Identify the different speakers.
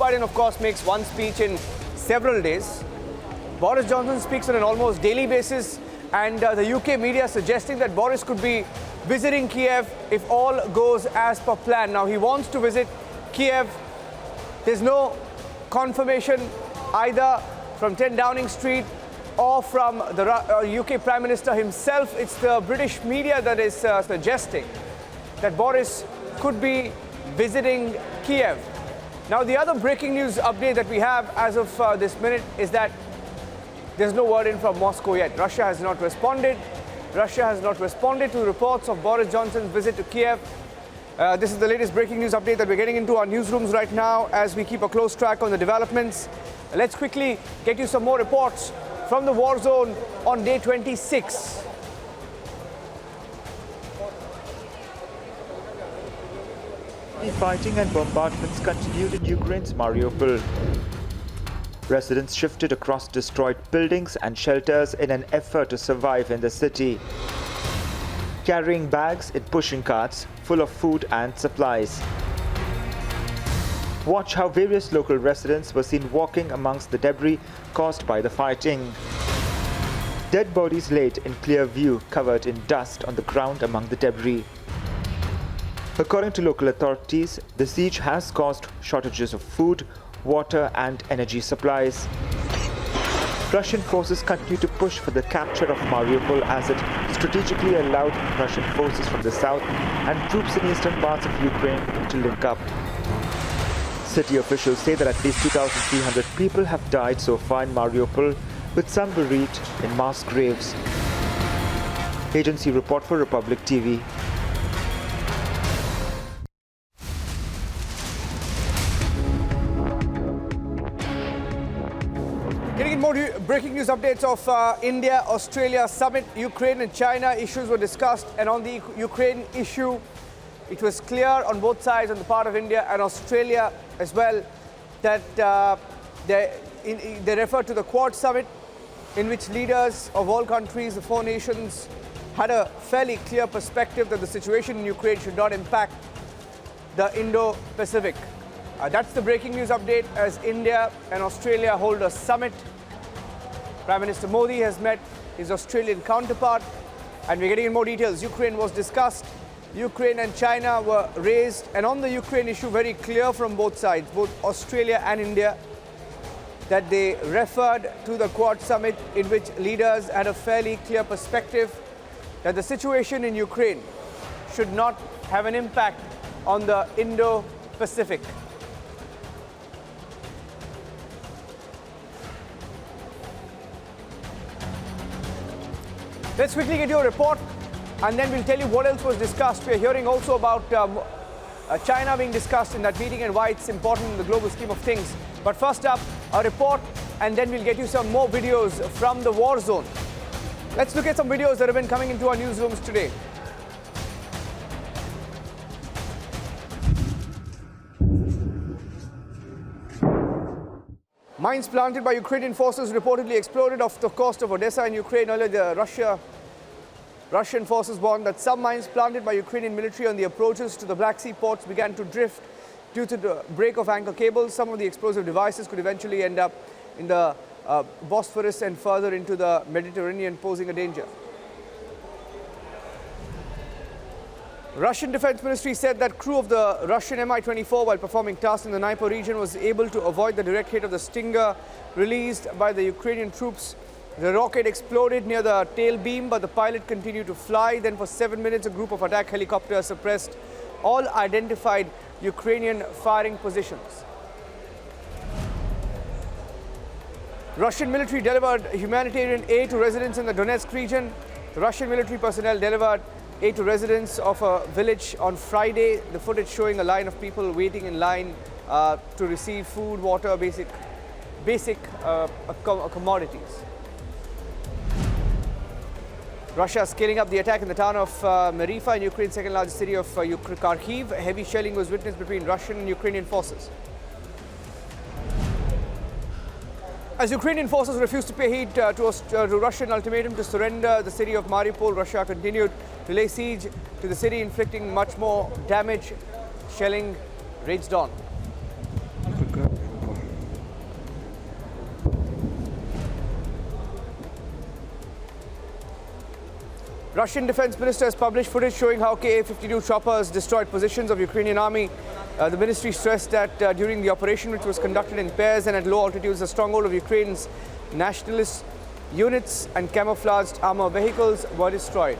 Speaker 1: Biden, of course, makes one speech in several days. Boris Johnson speaks on an almost daily basis, and the UK media suggesting that Boris could be visiting Kyiv if all goes as per plan. Now, he wants to visit Kyiv. There's no confirmation either from 10 Downing Street or from the UK Prime Minister himself. It's the British media that is suggesting that Boris could be visiting Kyiv. Now, the other breaking news update that we have as of this minute is that there's no word in from Moscow yet. Russia has not responded. Russia has not responded to reports of Boris Johnson's visit to Kyiv. This is the latest breaking news update that we're getting into our newsrooms right now as we keep a close track on the developments. Let's quickly get you some more reports from the war zone on day 26.
Speaker 2: The fighting and bombardments continued in Ukraine's Mariupol. Residents shifted across destroyed buildings and shelters in an effort to survive in the city, carrying bags in pushing carts full of food and supplies. Watch how various local residents were seen walking amongst the debris caused by the fighting. Dead bodies laid in clear view, covered in dust on the ground among the debris. According to local authorities, the siege has caused shortages of food, water and energy supplies. Russian forces continue to push for the capture of Mariupol as it strategically allowed Russian forces from the south and troops in eastern parts of Ukraine to link up. City officials say that at least 2,300 people have died so far in Mariupol, with some buried in mass graves. Agency report for Republic TV.
Speaker 1: Getting in more breaking news updates of India-Australia summit. Ukraine and China issues were discussed, and on the Ukraine issue, it was clear on both sides, on the part of India and Australia as well, that they referred to the Quad summit, in which leaders of all countries, the four nations, had a fairly clear perspective that the situation in Ukraine should not impact the Indo-Pacific. That's the breaking news update as India and Australia hold a summit. Prime Minister Modi has met his Australian counterpart, and we're getting in more details. Ukraine was discussed. Ukraine and China were raised, and on the Ukraine issue, very clear from both sides, both Australia and India, that they referred to the Quad summit, in which leaders had a fairly clear perspective that the situation in Ukraine should not have an impact on the Indo-Pacific. Let's quickly get you a report, and then we'll tell you what else was discussed. We're hearing also about China being discussed in that meeting and why it's important in the global scheme of things. But first up, a report, and then we'll get you some more videos from the war zone. Let's look at some videos that have been coming into our newsrooms today. Mines planted by Ukrainian forces reportedly exploded off the coast of Odessa in Ukraine. Earlier, the Russian forces warned that some mines planted by Ukrainian military on the approaches to the Black Sea ports began to drift due to the break of anchor cables. Some of the explosive devices could eventually end up in the Bosphorus and further into the Mediterranean, posing a danger. Russian Defense Ministry said that crew of the Russian Mi-24, while performing tasks in the Dnipro region, was able to avoid the direct hit of the Stinger released by the Ukrainian troops. The rocket exploded near the tail beam, but the pilot continued to fly. Then for 7 minutes, a group of attack helicopters suppressed all identified Ukrainian firing positions. Russian military delivered humanitarian aid to residents in the Donetsk region. The Russian military personnel delivered aid to residents of a village on Friday. The footage showing a line of people waiting in line to receive food, water, basic commodities. Russia is scaling up the attack in the town of Mariupol in Ukraine's second largest city of Kyiv. Heavy shelling was witnessed between Russian and Ukrainian forces. As Ukrainian forces refused to pay heed to Russian ultimatum to surrender the city of Mariupol, Russia continued to lay siege to the city, inflicting much more damage. Shelling raged on. Russian defense minister has published footage showing how Ka-52 choppers destroyed positions of Ukrainian army. The ministry stressed that during the operation, which was conducted in pairs and at low altitudes, the stronghold of Ukraine's nationalist units and camouflaged armor vehicles were destroyed.